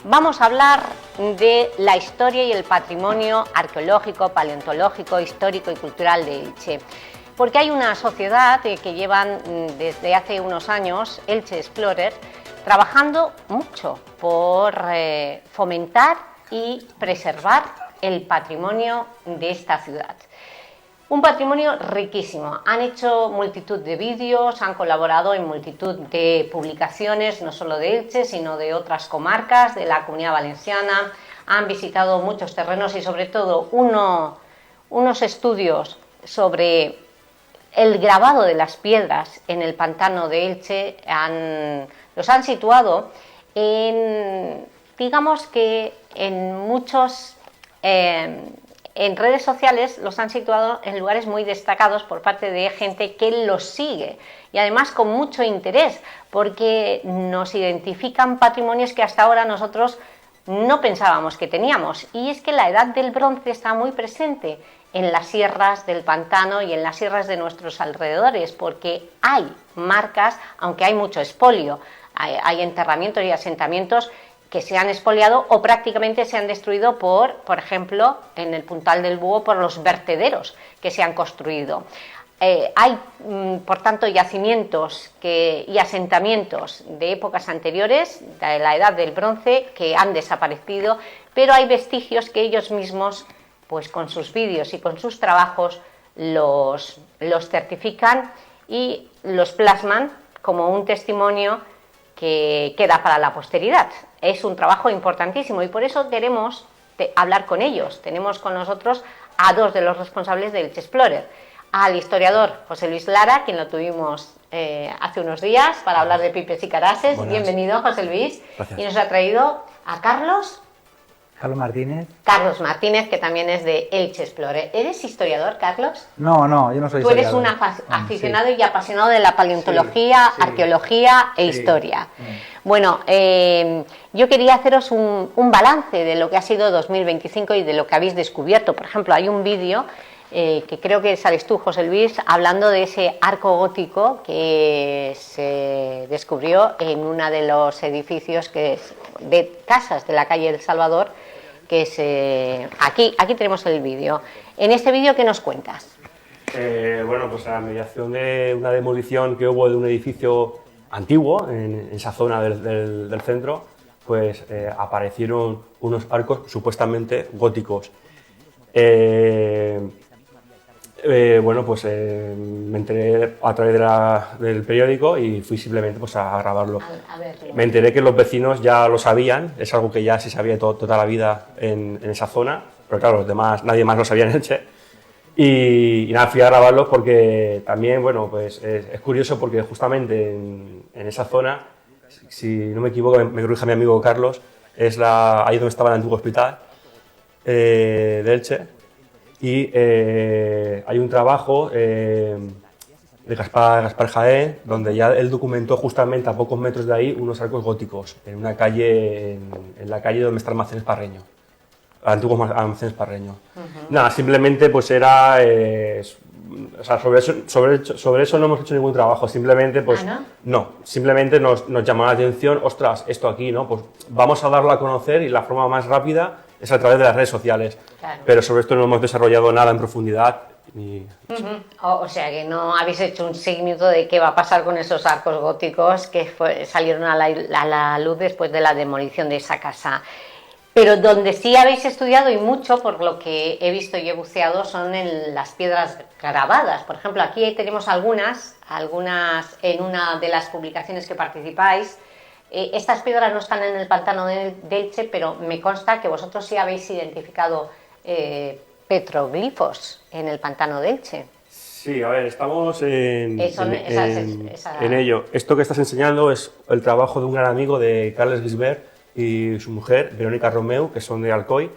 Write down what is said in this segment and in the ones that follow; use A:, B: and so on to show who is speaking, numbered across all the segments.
A: Vamos a hablar de la historia y el patrimonio arqueológico, paleontológico, histórico y cultural de Elche. Porque hay una sociedad que llevan desde hace unos años, Elche Explorer, trabajando mucho por fomentar y preservar el patrimonio de esta ciudad. Un patrimonio riquísimo. Han hecho multitud de vídeos, han colaborado en multitud de publicaciones, no solo de Elche, sino de otras comarcas de la Comunidad Valenciana. Han visitado muchos terrenos y sobre todo unos estudios sobre el grabado de las piedras en el pantano de Elche los han situado en, digamos que en muchos, en redes sociales los han situado en lugares muy destacados por parte de gente que los sigue y además con mucho interés, porque nos identifican patrimonios que hasta ahora nosotros no pensábamos que teníamos, y es que la edad del bronce está muy presente en las sierras del pantano y en las sierras de nuestros alrededores, porque hay marcas, aunque hay mucho expolio, hay enterramientos y asentamientos que se han expoliado o prácticamente se han destruido por ejemplo, en el Puntal del Búho, por los vertederos que se han construido. Hay, por tanto, yacimientos y asentamientos de épocas anteriores, de la edad del bronce, que han desaparecido, pero hay vestigios que ellos mismos, pues con sus vídeos y con sus trabajos, los certifican y los plasman como un testimonio que queda para la posteridad. Es un trabajo importantísimo y por eso queremos hablar con ellos. Tenemos con nosotros a dos de los responsables del Elche Explorer, al historiador José Luis Lara, quien lo tuvimos hace unos días para hablar de pipes y carases. Buenas. Bienvenido, José Luis.
B: Gracias.
A: Y nos ha traído a Carlos
C: Martínez.
A: Carlos Martínez, que también es de Elche Explorer. ¿Eres historiador, Carlos?
C: No, yo no soy historiador.
A: Tú eres un aficionado y apasionado de la paleontología, arqueología e historia. Bueno, yo quería haceros un balance de lo que ha sido 2025 y de lo que habéis descubierto. Por ejemplo, hay un vídeo que creo que sales tú, José Luis, hablando de ese arco gótico que se descubrió en uno de los edificios de casas de la calle El Salvador, que es aquí tenemos el vídeo. En este vídeo, ¿qué nos cuentas?
B: Bueno, pues a la mediación de una demolición que hubo de un edificio antiguo en esa zona del centro, pues aparecieron unos arcos supuestamente góticos. Bueno, pues me enteré a través del periódico y fui simplemente pues, a grabarlo. Me enteré que los vecinos ya lo sabían, es algo que ya se sabía toda la vida en esa zona, pero claro, los demás, nadie más lo sabía en Elche. Y nada, fui a grabarlo porque también, bueno, pues es curioso porque justamente en esa zona, si no me equivoco, me corrija mi amigo Carlos, es ahí donde estaba el antiguo hospital de Elche. Y hay un trabajo de Gaspar Jaén, donde ya él documentó justamente a pocos metros de ahí unos arcos góticos, en una calle, en la calle donde está Almacenes Parreño, antiguos Almacenes Parreño. Nada, simplemente pues era, o sea, sobre eso no hemos hecho ningún trabajo, simplemente pues, no, simplemente nos llamó la atención, ostras, esto aquí, ¿no? Pues vamos a darlo a conocer y la forma más rápida es a través de las redes sociales, claro. Pero sobre esto no hemos desarrollado nada en profundidad.
A: O sea que no habéis hecho un seguimiento de qué va a pasar con esos arcos góticos que salieron a la luz después de la demolición de esa casa. Pero donde sí habéis estudiado y mucho, por lo que he visto y he buceado, son en las piedras grabadas. Por ejemplo, aquí tenemos algunas en una de las publicaciones que participáis. Estas piedras no están en el pantano de Elche, pero me consta que vosotros sí habéis identificado petroglifos en el pantano de Elche.
B: Sí, a ver, estamos en ello. Esto que estás enseñando es el trabajo de un gran amigo de Carles Gisbert y su mujer, Verónica Romeu, que son de Alcoy.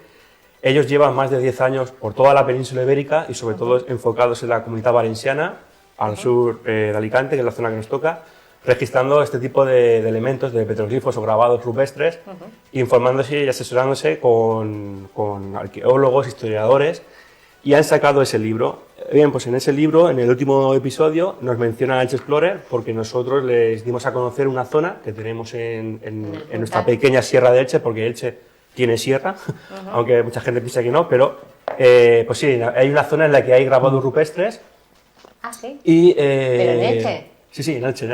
B: Ellos llevan más de 10 años por toda la península ibérica y sobre todo enfocados en la Comunidad Valenciana, al sur de Alicante, que es la zona que nos toca, registrando este tipo de elementos, de petroglifos o grabados rupestres, informándose y asesorándose con arqueólogos, historiadores, y han sacado ese libro. Bien, pues en ese libro, en el último episodio, nos menciona a Elche Explorer porque nosotros les dimos a conocer una zona que tenemos en nuestra pequeña sierra de Elche, porque Elche tiene sierra, aunque mucha gente piensa que no, pero pues sí, hay una zona en la que hay grabados rupestres.
A: Ah, sí.
B: ¿Pero
A: en Elche?
B: Sí, en Elche.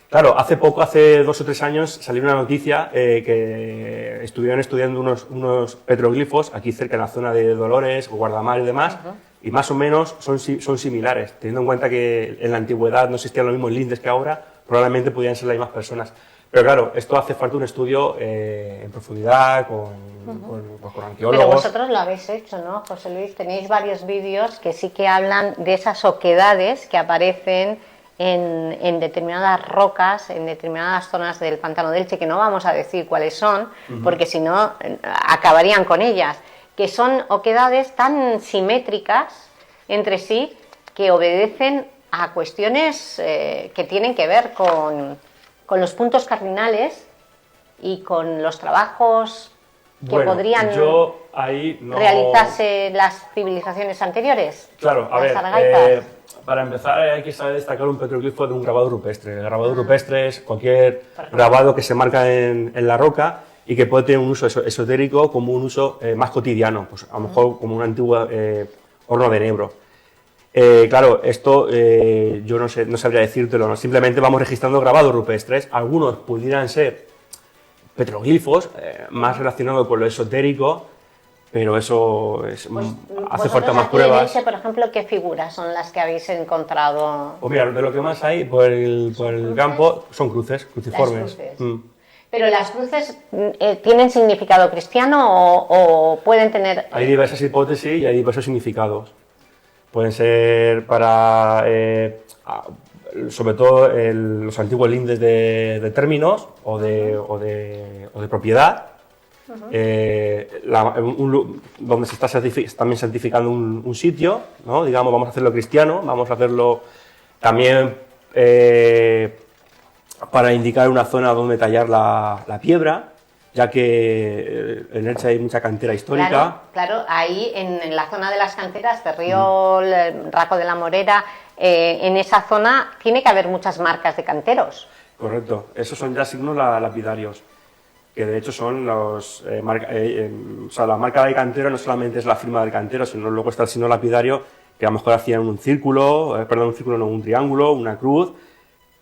B: Claro, hace 2 o 3 años salió una noticia que estuvieron estudiando unos petroglifos aquí cerca en la zona de Dolores, Guardamar y demás, y más o menos son similares, teniendo en cuenta que en la antigüedad no existían los mismos lindes que ahora, probablemente podían ser las mismas personas. Pero claro, esto hace falta un estudio en profundidad, con arqueólogos.
A: Pero vosotros lo habéis hecho, ¿no, José Luis? Tenéis varios vídeos que sí que hablan de esas oquedades que aparecen en determinadas rocas, en determinadas zonas del pantano de Elche, que no vamos a decir cuáles son, porque si no acabarían con ellas, que son oquedades tan simétricas entre sí que obedecen a cuestiones que tienen que ver con los puntos cardinales y con los trabajos que podrían realizarse las civilizaciones anteriores.
B: Claro, a ver, para empezar hay que saber destacar un petroglifo de un grabado rupestre. El grabado rupestre es cualquier grabado que se marca en la roca y que puede tener un uso esotérico como un uso más cotidiano, pues a lo mejor como un antiguo horno de enebro. Claro, esto yo no sabría decírtelo, ¿no? Simplemente vamos registrando grabados rupestres. Algunos pudieran ser petroglifos, más relacionados con lo esotérico, pero eso hace falta más pruebas.
A: Elche, por ejemplo, ¿qué figuras son las que habéis encontrado?
B: Pues mira, de lo que más hay por el campo son cruces, cruciformes.
A: ¿Pero las cruces tienen significado cristiano o pueden tener...?
B: Hay diversas hipótesis y hay diversos significados. Pueden ser para, sobre todo, los antiguos lindes de términos o de propiedad, donde se está también santificando un sitio, ¿no? Digamos, vamos a hacerlo cristiano, vamos a hacerlo también para indicar una zona donde tallar la piedra, ya que en Elche hay mucha cantera histórica.
A: Claro, ahí en la zona de las canteras, Ferriol, Raco de la Morera, en esa zona tiene que haber muchas marcas de canteros.
B: Correcto, esos son ya signos lapidarios, que de hecho son los... o sea, la marca de cantero no solamente es la firma del cantero, sino luego está el signo lapidario, que a lo mejor hacían un triángulo, una cruz,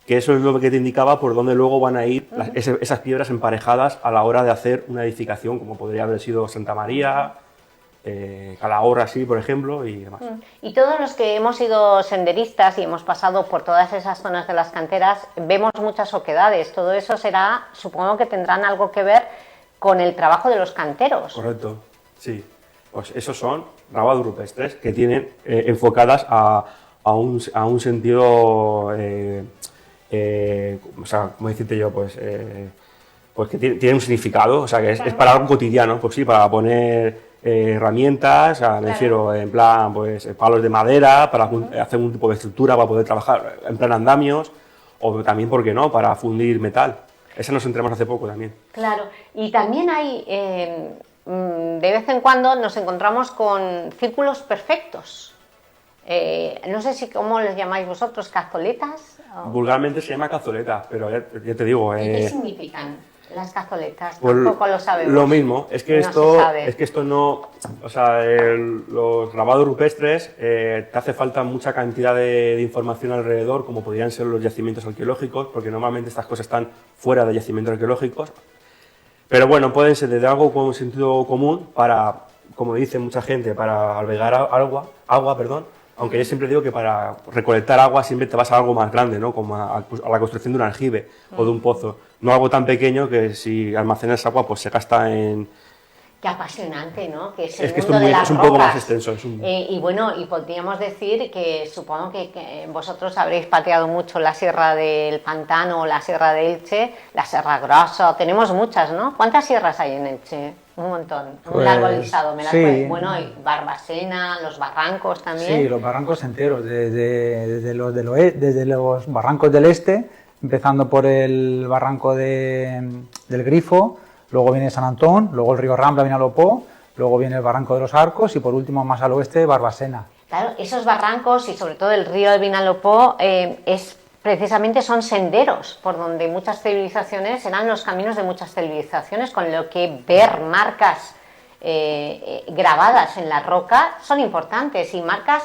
B: que eso es lo que te indicaba por dónde luego van a ir esas piedras emparejadas a la hora de hacer una edificación, como podría haber sido Santa María, Calahorra, sí, por ejemplo, y demás.
A: Y todos los que hemos sido senderistas y hemos pasado por todas esas zonas de las canteras, vemos muchas oquedades. Todo eso será, supongo que tendrán algo que ver con el trabajo de los canteros.
B: Correcto, sí. Pues esos son grabados rupestres que tienen enfocadas a un sentido... o sea, ¿cómo decirte yo? Pues que tiene un significado, o sea, que es para algo cotidiano, pues sí, para poner herramientas, o sea, me refiero en plan, pues palos de madera, para hacer un tipo de estructura, para poder trabajar en plan andamios, o también, ¿por qué no?, para fundir metal. Esa nos enteramos hace poco también.
A: Claro, y también hay, de vez en cuando nos encontramos con círculos perfectos. No sé si cómo les llamáis vosotros, cazoletas.
B: Vulgarmente se llama cazoleta, pero ya te digo...
A: ¿Y qué significan las cazoletas?
B: Pues
A: tampoco lo sabemos.
B: Lo mismo, es que esto no... O sea, los grabados rupestres te hace falta mucha cantidad de información alrededor, como podrían ser los yacimientos arqueológicos, porque normalmente estas cosas están fuera de yacimientos arqueológicos. Pero bueno, pueden ser desde algo con sentido común para, como dice mucha gente, para albergar agua, aunque yo siempre digo que para recolectar agua siempre te vas a algo más grande, ¿no? Como a la construcción de un aljibe o de un pozo, no algo tan pequeño que si almacenas agua pues se gasta en...
A: Qué apasionante, ¿no? Que es
B: que esto es un poco más extenso.
A: Y bueno, y podríamos decir que supongo que vosotros habréis pateado mucho la Sierra del Pantano o la Sierra de Elche, la Sierra Grossa, tenemos muchas, ¿no? ¿Cuántas sierras hay en Elche? Un montón, un largo listado. Bueno, y Barbacena, los barrancos también.
C: Sí, los barrancos enteros, desde los barrancos del este, empezando por el barranco del Grifo, luego viene San Antón, luego el río Rambla viene a Lopó, luego viene el Barranco de los Arcos y por último más al oeste Barbasena.
A: Claro, esos barrancos y sobre todo el río de Vinalopó precisamente son senderos por donde muchas civilizaciones, eran los caminos de muchas civilizaciones, con lo que ver marcas grabadas en la roca son importantes, y marcas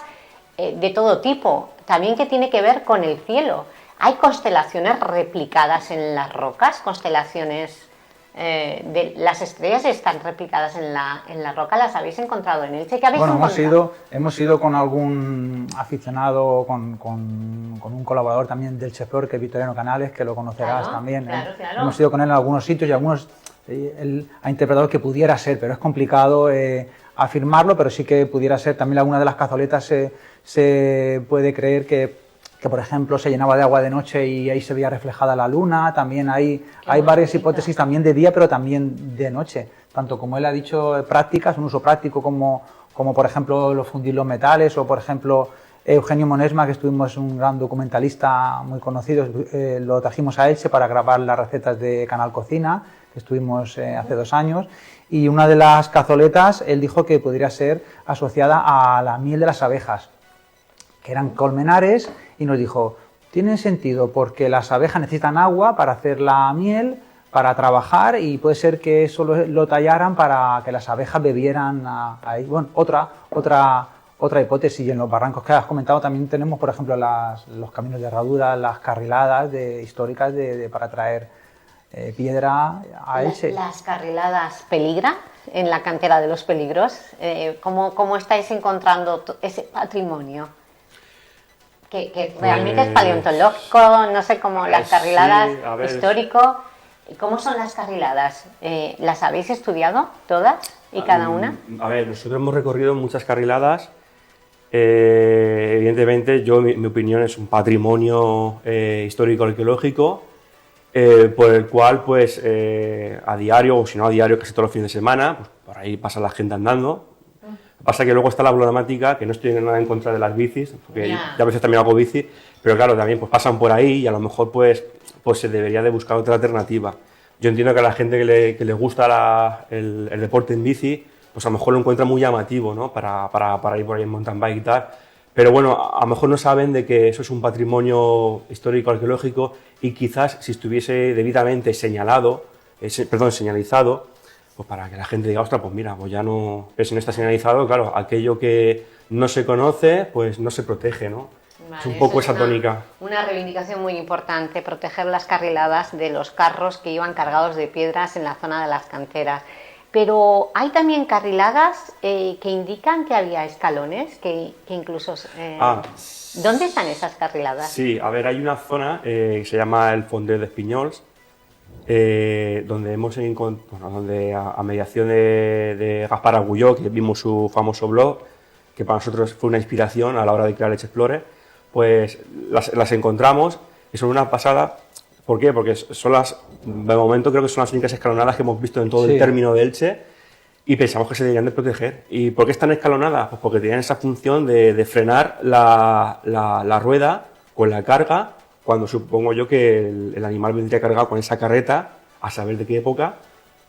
A: de todo tipo, también que tiene que ver con el cielo. Hay constelaciones replicadas en las rocas, constelaciones de las estrellas están replicadas en la roca. ¿Las habéis encontrado en Elche? ¿Qué habéis encontrado?
C: Hemos ido con algún aficionado, con un colaborador también del Explore, que es Victoriano Canales, que lo conocerás también.
A: Claro.
C: Hemos ido con él en algunos sitios y algunos él ha interpretado que pudiera ser, pero es complicado afirmarlo, pero sí que pudiera ser. También alguna de las cazoletas se puede creer que por ejemplo se llenaba de agua de noche y ahí se veía reflejada la luna. También hay varias hipótesis también de día, pero también de noche, tanto como él ha dicho, prácticas, un uso práctico como por ejemplo los fundir los metales, o por ejemplo Eugenio Monesma, que estuvimos, un gran documentalista muy conocido, lo trajimos a Elche para grabar las recetas de Canal Cocina, que estuvimos hace 2 años, y una de las cazoletas él dijo que podría ser asociada a la miel de las abejas, que eran colmenares, y nos dijo, tiene sentido porque las abejas necesitan agua para hacer la miel, para trabajar, y puede ser que eso lo tallaran para que las abejas bebieran ahí. Bueno, otra hipótesis. Y en los barrancos que has comentado también tenemos, por ejemplo, los caminos de herradura, las carriladas históricas para traer piedra a Elche.
A: ¿Las carriladas peligran en la cantera de los peligros? ¿Cómo estáis encontrando ese patrimonio? Que realmente es paleontológico, no sé cómo las carriladas, sí, histórico. ¿Cómo son las carriladas? ¿Las habéis estudiado todas y cada una?
B: A ver, nosotros hemos recorrido muchas carriladas. Evidentemente, mi opinión es un patrimonio histórico-arqueológico por el cual, pues, a diario, o si no a diario, casi todos los fines de semana, pues, por ahí pasa la gente andando. Pasa que luego está la problemática, que no estoy nada en contra de las bicis, porque ya a veces también hago bici, pero claro, también pues pasan por ahí y a lo mejor pues se debería de buscar otra alternativa. Yo entiendo que a la gente que le gusta el deporte en bici, pues a lo mejor lo encuentra muy llamativo, ¿no? Para ir por ahí en mountain bike y tal, pero bueno, a lo mejor no saben de que eso es un patrimonio histórico-arqueológico, y quizás si estuviese debidamente señalizado, pues para que la gente diga, ostras, pues mira, pues ya no, si no está señalizado, claro, aquello que no se conoce, pues no se protege, ¿no?
A: Vale,
B: es un poco esa tónica.
A: Una reivindicación muy importante, proteger las carriladas de los carros que iban cargados de piedras en la zona de las canteras. Pero hay también carriladas que indican que había escalones, que incluso... ¿Dónde están esas carriladas?
B: Sí, a ver, hay una zona que se llama el Fondé de Espinyols, donde hemos encontrado, donde a mediación de Gaspar Agulló, que vimos su famoso blog, que para nosotros fue una inspiración a la hora de crear Elche Explorer, pues las encontramos y son una pasada. ¿Por qué? Porque de momento creo que son las únicas escalonadas que hemos visto en todo el término de Elche, y pensamos que se deberían de proteger. ¿Y por qué están escalonadas? Pues porque tienen esa función de frenar la rueda con la carga, cuando supongo yo que el animal vendría cargado con esa carreta, a saber de qué época,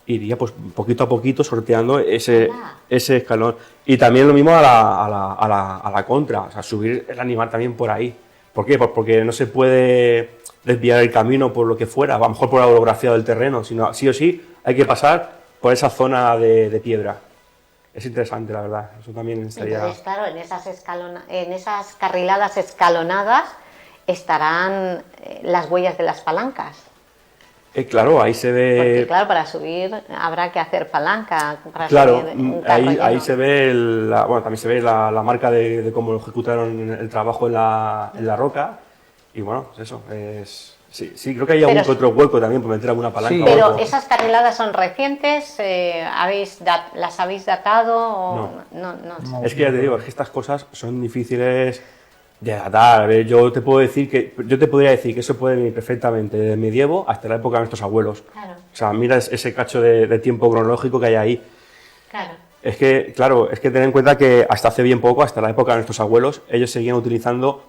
B: iría pues poquito a poquito sorteando ese escalón. Y también lo mismo a la contra, o sea, subir el animal también por ahí. ¿Por qué? Pues porque no se puede desviar el camino por lo que fuera, a lo mejor por la orografía del terreno, sino sí o sí hay que pasar por esa zona de piedra. Es interesante, la verdad. Eso también estaría...
A: Entonces, claro, en esas carriladas escalonadas estarán las huellas de las palancas.
B: Claro, ahí se ve...
A: Porque claro, para subir habrá que hacer palanca. Para
B: claro,
A: subir un carro
B: ahí se ve, también se ve la marca de cómo lo ejecutaron el trabajo en la roca. Y bueno, pues eso, sí, creo que hay algún otro hueco también para meter alguna palanca.
A: Sí, pero esas carriladas son recientes, ¿las habéis datado? O
B: no. Es que ya te digo, es que estas cosas son difíciles de datar. A ver, yo te podría decir que eso puede venir perfectamente desde el medievo hasta la época de nuestros abuelos.
A: Claro.
B: O sea, mira ese cacho de tiempo cronológico que hay ahí.
A: Claro.
B: Es que ten en cuenta que hasta hace bien poco, hasta la época de nuestros abuelos, ellos seguían utilizando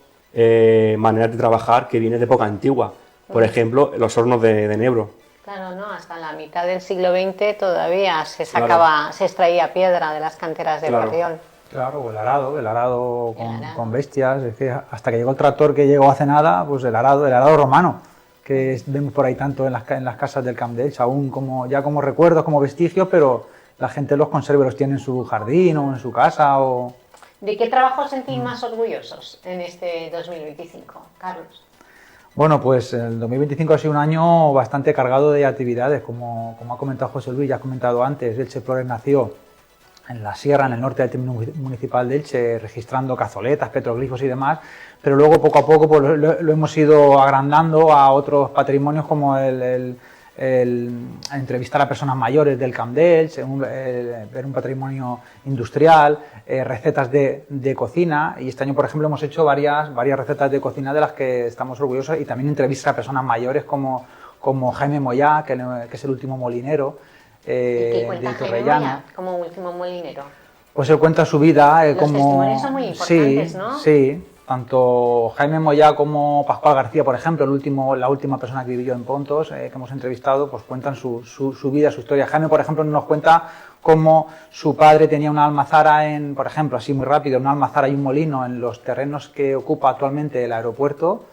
B: maneras de trabajar que vienen de época antigua. Por ejemplo, los hornos de enebro.
A: Claro, no, hasta la mitad del siglo XX todavía se sacaba, se extraía piedra de las canteras de Ferriol.
C: Claro, o el arado con bestias, es que hasta que llegó el tractor que llegó hace nada, pues el arado romano, que vemos por ahí tanto en las casas del Camp d'Elx, aún como recuerdos, como vestigios, pero la gente los conserva, los tiene en su jardín o en su casa.
A: ¿De qué trabajo os sentís más orgullosos en este 2025, Carlos?
C: Bueno, pues el 2025 ha sido un año bastante cargado de actividades, como ha comentado José Luis, ya has comentado antes. Elche Explorer nació en la sierra, en el norte del término municipal de Elche, registrando cazoletas, petroglifos y demás, pero luego poco a poco pues, lo hemos ido agrandando a otros patrimonios como el entrevistar a personas mayores del Camp d'Elx, ver un patrimonio industrial, recetas de cocina, y este año por ejemplo hemos hecho varias recetas de cocina de las que estamos orgullosos, y también entrevistas a personas mayores como Jaime Moyá, que es el último molinero,
A: ¿Qué cuenta Jaime Moyá como último molinero?
C: Pues él cuenta su vida.
A: Los testimonios son muy importantes, ¿no?
C: Sí, tanto Jaime Moyá como Pascual García, por ejemplo, la última persona que vivió en Pontos, que hemos entrevistado, pues cuentan su vida, su historia. Jaime, por ejemplo, nos cuenta cómo su padre tenía una almazara por ejemplo, así muy rápido, una almazara y un molino en los terrenos que ocupa actualmente el aeropuerto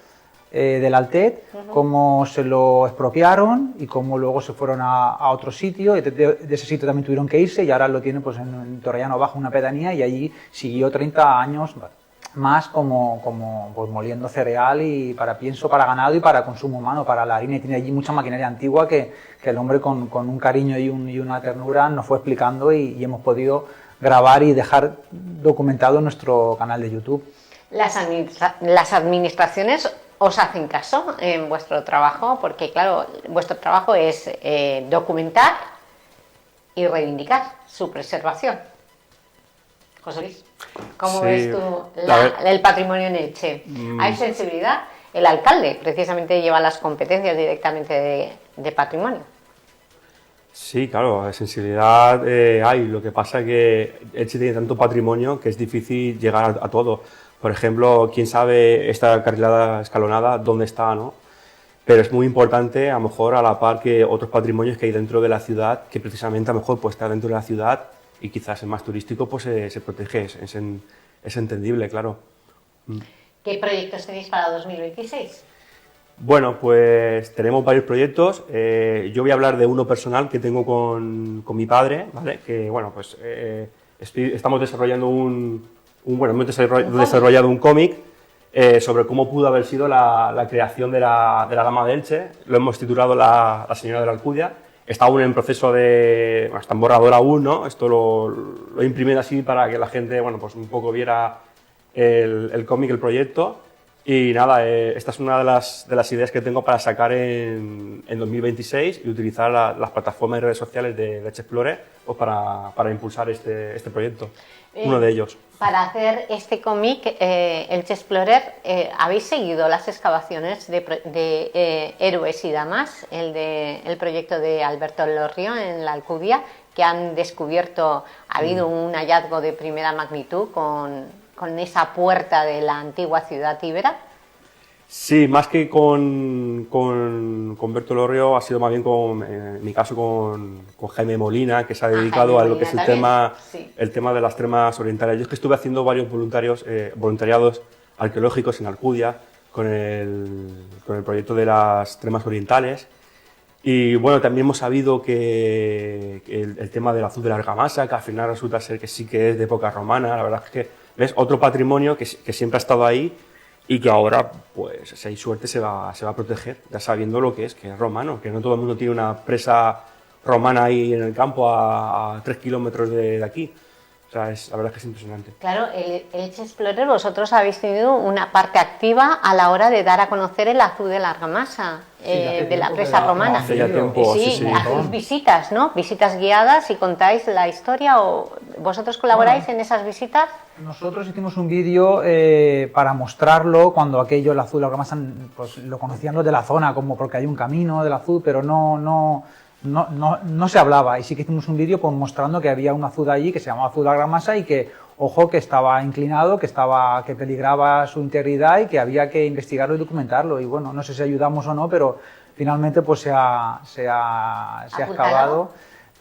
C: del Altet, cómo se lo expropiaron y cómo luego se fueron a otro sitio, y de ese sitio también tuvieron que irse, y ahora lo tienen pues en Torrellano Bajo, una pedanía, y allí siguió 30 años más como pues, moliendo cereal y para pienso, para ganado y para consumo humano, para la harina, y tiene allí mucha maquinaria antigua que el hombre con un cariño y una ternura nos fue explicando, y hemos podido grabar y dejar documentado en nuestro canal de YouTube.
A: Las administraciones os hacen caso en vuestro trabajo, porque claro, vuestro trabajo es documentar y reivindicar su preservación. José Luis, ¿cómo ves tú el patrimonio en Elche? ¿Hay sensibilidad? El alcalde precisamente lleva las competencias directamente de patrimonio.
B: Sí, claro, sensibilidad hay. Lo que pasa es que Elche tiene tanto patrimonio que es difícil llegar a todo. Por ejemplo, quién sabe esta carrilada escalonada dónde está, ¿no? Pero es muy importante, a lo mejor, a la par que otros patrimonios que hay dentro de la ciudad, que precisamente a lo mejor pues, está dentro de la ciudad y quizás el más turístico pues se protege, es entendible, claro.
A: ¿Qué proyectos tenéis para 2026?
B: Bueno, pues tenemos varios proyectos. Yo voy a hablar de uno personal que tengo con mi padre, ¿vale? Que, bueno, pues estamos desarrollando hemos desarrollado un cómic sobre cómo pudo haber sido la creación de la Dama de Elche. Lo hemos titulado La Señora de la Alcudia. Está aún en proceso está en borrador aún, ¿no? Esto lo he imprimido así para que la gente, bueno, pues un poco viera el cómic, el proyecto. Y nada, esta es una de las ideas que tengo para sacar en 2026 y utilizar las plataformas y redes sociales de Elche Explorer pues para impulsar este proyecto, uno de ellos.
A: Para hacer este cómic, Elche Explorer, ¿habéis seguido las excavaciones de Héroes y Damas, el proyecto de Alberto Elorrio en la Alcudia, que han descubierto, ha habido un hallazgo de primera magnitud con esa puerta de la antigua ciudad íbera?
B: Sí, más que con Berto Elorrio, ha sido más bien en mi caso con Jaime Molina, que se ha dedicado a lo que es el tema de las tremas orientales. Yo es que estuve haciendo varios voluntariados arqueológicos en Alcudia con el proyecto de las tremas orientales. Y bueno, también hemos sabido que el tema del azul de la argamasa, que al final resulta ser que sí que es de época romana. La verdad es que ves otro patrimonio que siempre ha estado ahí y que ahora, pues, si hay suerte, se va a proteger, ya sabiendo lo que es romano, que no todo el mundo tiene una presa romana ahí en el campo a 3 kilómetros de aquí. O sea, la verdad es que es impresionante.
A: Claro, el Elche Explorer, vosotros habéis tenido una parte activa a la hora de dar a conocer el azul de la argamasa, de la presa romana.
B: Hace ya tiempo,
A: sí. Hacéis visitas, ¿no? Visitas guiadas y contáis la historia, o ¿vosotros colaboráis en esas visitas?
C: Nosotros hicimos un vídeo para mostrarlo cuando aquello, el azul de la argamasa, pues lo conocían los de la zona, como porque hay un camino del azul, pero no se hablaba, y sí que hicimos un vídeo pues, mostrando que había un azud allí que se llamaba azud de Argamasa y que, ojo, que estaba inclinado, que peligraba su integridad y que había que investigarlo y documentarlo. Y bueno, no sé si ayudamos o no, pero finalmente pues se ha excavado.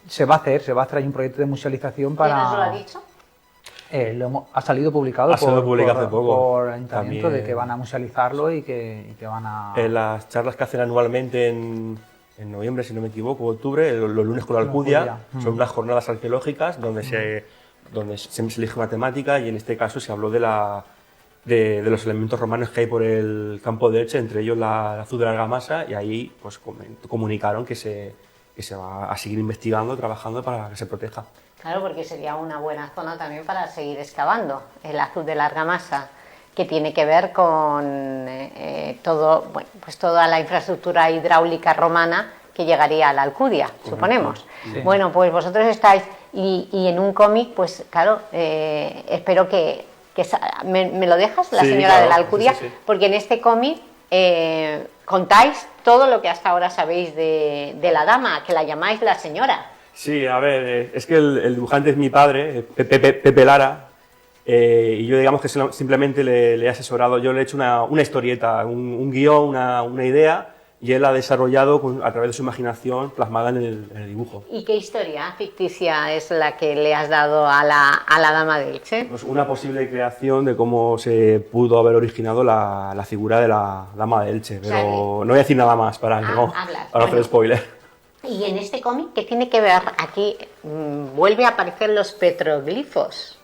C: Se va a hacer, hay un proyecto de musealización para...
A: ¿Quién nos lo ha dicho?
C: Ha salido publicado
B: hace poco
C: por el ayuntamiento
B: también,
C: de que van a musealizarlo y que van a...
B: En las charlas que hacen anualmente en noviembre, si no me equivoco, octubre, los lunes con la Alcudia, son unas jornadas arqueológicas donde se elige una temática, y en este caso se habló de los elementos romanos que hay por el campo de Elche, entre ellos la Azud de la Argamasa, y ahí pues comunicaron que se va a seguir investigando, trabajando para que se proteja.
A: Claro, porque sería una buena zona también para seguir excavando el Azud de la Argamasa, que tiene que ver con toda la infraestructura hidráulica romana que llegaría a la Alcudia, suponemos.
C: Sí.
A: Bueno, pues vosotros estáis, y en un cómic, pues claro, espero que me lo dejas, la señora
B: claro,
A: de la Alcudia,
B: sí.
A: porque en este cómic contáis todo lo que hasta ahora sabéis de la dama, que la llamáis la señora.
B: Sí, a ver, es que el dibujante es mi padre, Pepe Lara, y yo digamos que simplemente le he asesorado, yo le he hecho una historieta, un guión, una idea, y él ha desarrollado a través de su imaginación plasmada en el dibujo.
A: ¿Y qué historia ficticia es la que le has dado a la dama de Elche?
B: Pues una posible creación de cómo se pudo haber originado la figura de la dama de Elche, pero no voy a decir nada más para no hacer spoiler.
A: Y en este cómic, ¿qué tiene que ver? Aquí vuelve a aparecer los petroglifos.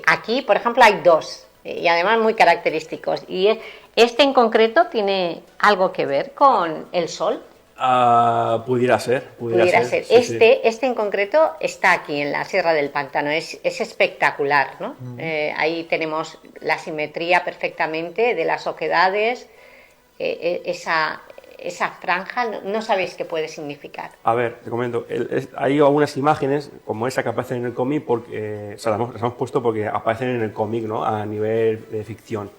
A: Aquí, por ejemplo, hay dos, y además muy característicos. Y este en concreto tiene algo que ver con el sol.
B: Pudiera ser.
A: Sí, este en concreto está aquí en la Sierra del Pantano, es espectacular, ¿no? Ahí tenemos la simetría perfectamente de las oquedades, esa franja, no sabéis qué puede significar.
B: A ver, te comento, hay algunas imágenes como esa que aparecen en el cómic, porque, las hemos puesto porque aparecen en el cómic, ¿no? A nivel de ficción.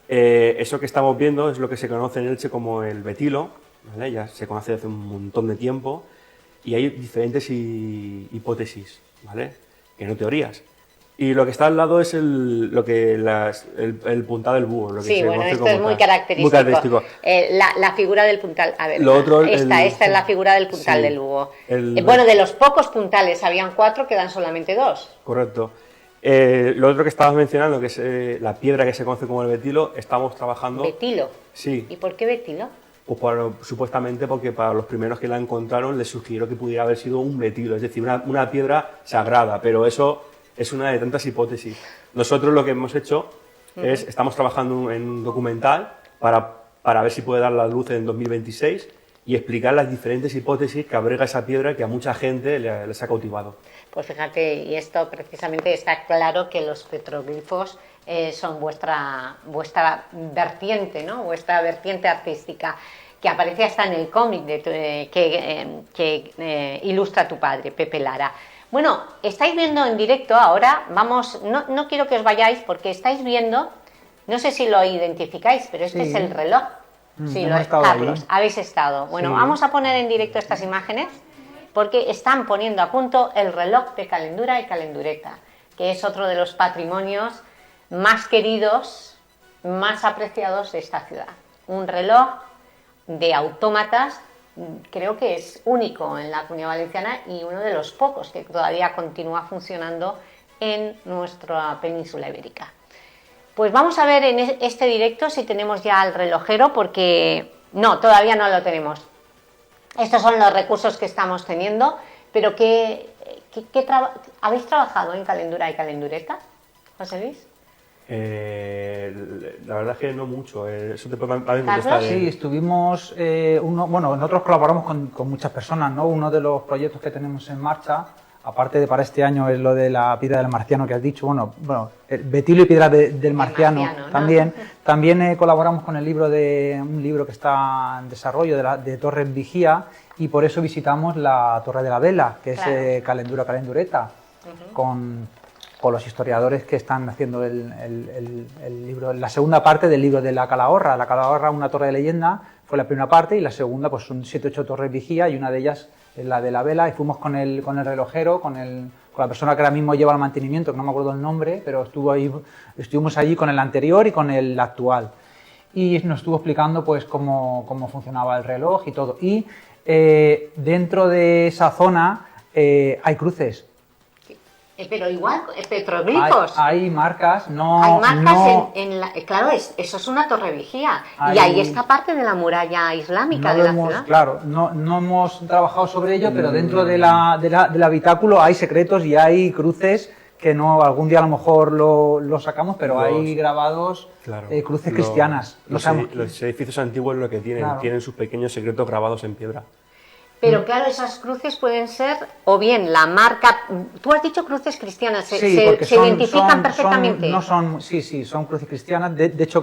B: Eso que estamos viendo es lo que se conoce en Elche como el betilo, ¿vale? Ya se conoce hace un montón de tiempo, y hay diferentes hipótesis, ¿vale? Que no teorías. Y lo que está al lado es el puntal del búho. Lo que
A: sí, bueno, esto es muy característico.
B: Muy característico.
A: La figura del puntal. A ver, esta es la figura del puntal del búho. Bueno, de los pocos puntales, habían 4, quedan solamente 2.
B: Correcto. Lo otro que estabas mencionando, que es la piedra que se conoce como el betilo, estamos trabajando...
A: ¿Betilo?
B: Sí.
A: ¿Y por qué betilo?
B: Pues supuestamente porque para los primeros que la encontraron les sugirió que pudiera haber sido un betilo, es decir, una piedra sagrada, pero eso es una de tantas hipótesis. Nosotros lo que hemos hecho es, estamos trabajando en un documental para ver si puede dar la luz en 2026 y explicar las diferentes hipótesis que abrega esa piedra que a mucha gente les ha cautivado.
A: Pues fíjate, y esto precisamente está claro que los petroglifos son vuestra vertiente, ¿no? Vuestra vertiente artística, que aparece hasta en el cómic que ilustra tu padre, Pepe Lara. Bueno, estáis viendo en directo ahora, no quiero que os vayáis porque estáis viendo, no sé si lo identificáis, pero este es el reloj. Sí, Carlos, habéis estado. Bueno, vamos a poner en directo estas imágenes porque están poniendo a punto el reloj de Calendura y Calendureta, que es otro de los patrimonios más queridos, más apreciados de esta ciudad. Un reloj de autómatas, creo que es único en la Comunidad Valenciana y uno de los pocos que todavía continúa funcionando en nuestra península ibérica. Pues vamos a ver en este directo si tenemos ya al relojero, porque no, todavía no lo tenemos. Estos son los recursos que estamos teniendo, pero ¿habéis trabajado en Calendura y Calendureta, José Luis?
B: La verdad es que no mucho. Eso te puede contestar.
C: Sí, estuvimos. Nosotros colaboramos con muchas personas, ¿no? Uno de los proyectos que tenemos en marcha, aparte de para este año, es lo de la piedra del marciano que has dicho. Bueno, el betilo y piedra del marciano, ¿no? También colaboramos con un libro que está en desarrollo de Torres Vigía, y por eso visitamos la Torre de la Vela, que es Calendura Calendureta, con los historiadores que están haciendo el libro, la segunda parte del libro de la Calahorra. La Calahorra, una torre de leyenda, fue la primera parte, y la segunda pues son 7 o 8 torres vigía, y una de ellas es la de la Vela, y fuimos con el relojero, con la persona que ahora mismo lleva el mantenimiento, que no me acuerdo el nombre, pero estuvimos allí con el anterior y con el actual. y nos estuvo explicando pues cómo funcionaba el reloj y todo. Y dentro de esa zona hay cruces.
A: Pero igual, petroglifos.
C: Hay marcas, no...
A: Hay marcas
C: no,
A: claro, eso es una torre vigía. Y ahí está parte de la muralla islámica de la ciudad.
C: Claro, no hemos trabajado sobre ello, pero dentro del habitáculo hay secretos y hay cruces que no, algún día a lo mejor lo sacamos, pero hay grabados,
B: claro,
C: cruces cristianas.
B: Los edificios antiguos lo que tienen,
C: claro,
B: tienen sus pequeños secretos grabados en piedra.
A: Pero claro, esas cruces pueden ser, o bien la marca, tú has dicho cruces cristianas, se identifican perfectamente.
C: Sí, son cruces cristianas, de hecho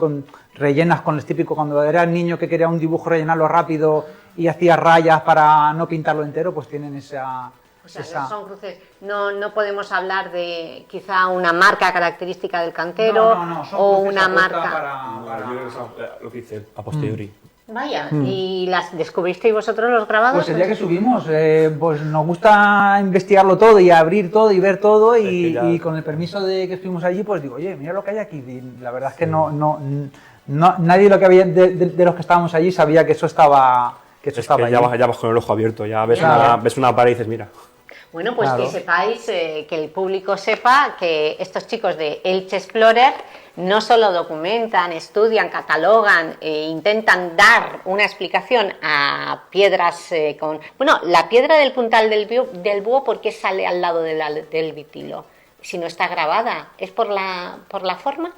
C: rellenas con el típico, cuando era niño que quería un dibujo rellenarlo rápido y hacía rayas para no pintarlo entero, pues tienen esa...
A: O sea, son cruces, no podemos hablar de quizá una marca característica del cantero o una marca...
B: Lo que hice a posteriori.
A: Vaya, ¿y las descubristeis vosotros los grabados?
C: Pues el día que subimos, pues nos gusta investigarlo todo y abrir todo y ver todo y con el permiso de que estuvimos allí, pues digo, oye, mira lo que hay aquí. Y la verdad es que nadie lo que había de los que estábamos allí sabía que eso estaba allí.
B: Ya vas con el ojo abierto, ya ves, ves una pared y dices, mira.
A: Bueno, pues claro, que sepáis, que el público sepa que estos chicos de Elche Explorer no solo documentan, estudian, catalogan e intentan dar una explicación a piedras Bueno, la piedra del puntal del búho, ¿por qué sale al lado del vitilo? Si no está grabada, ¿es por la forma?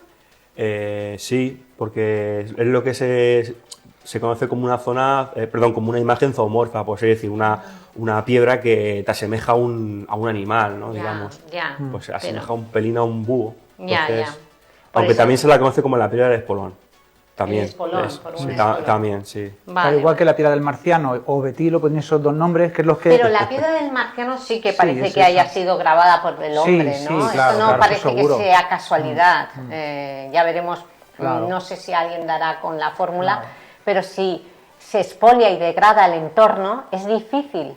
B: Sí, porque es lo que se conoce como una zona, como una imagen zoomorfa, pues es decir, una piedra que te asemeja a un animal, ¿no? Digamos. Pues asemeja un pelín a un búho. Entonces, aunque también se la conoce como la piedra del espolón. También.
A: El espolón,
B: también, sí.
C: Vale, igual que la piedra del marciano o betilo, pues esos dos nombres, que es los que...
A: Pero la piedra del marciano sí que parece que haya sido grabada por el hombre, ¿no?
C: Sí, claro,
A: esto no parece que sea casualidad. Ya veremos, no sé si alguien dará con la fórmula, pero si se expolia y degrada el entorno, es difícil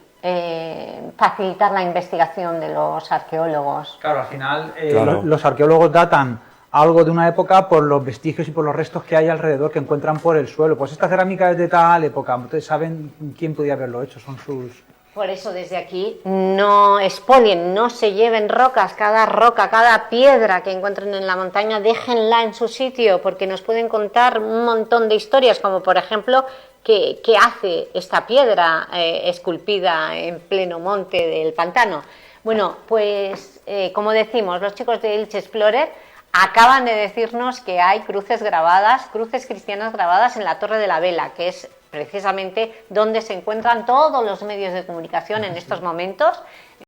A: facilitar la investigación de los arqueólogos.
C: Claro, al final los arqueólogos datan algo de una época por los vestigios y por los restos que hay alrededor que encuentran por el suelo. Pues esta cerámica es de tal época, entonces saben quién podía haberlo hecho, son sus...
A: Por eso desde aquí no expolien, no se lleven rocas, cada piedra que encuentren en la montaña, déjenla en su sitio, porque nos pueden contar un montón de historias, como por ejemplo, ¿qué hace esta piedra esculpida en pleno monte del pantano? Bueno, pues como decimos, los chicos de Elche Explorer acaban de decirnos que hay cruces cristianas grabadas en la Torre de la Vela, que es precisamente donde se encuentran todos los medios de comunicación en estos momentos,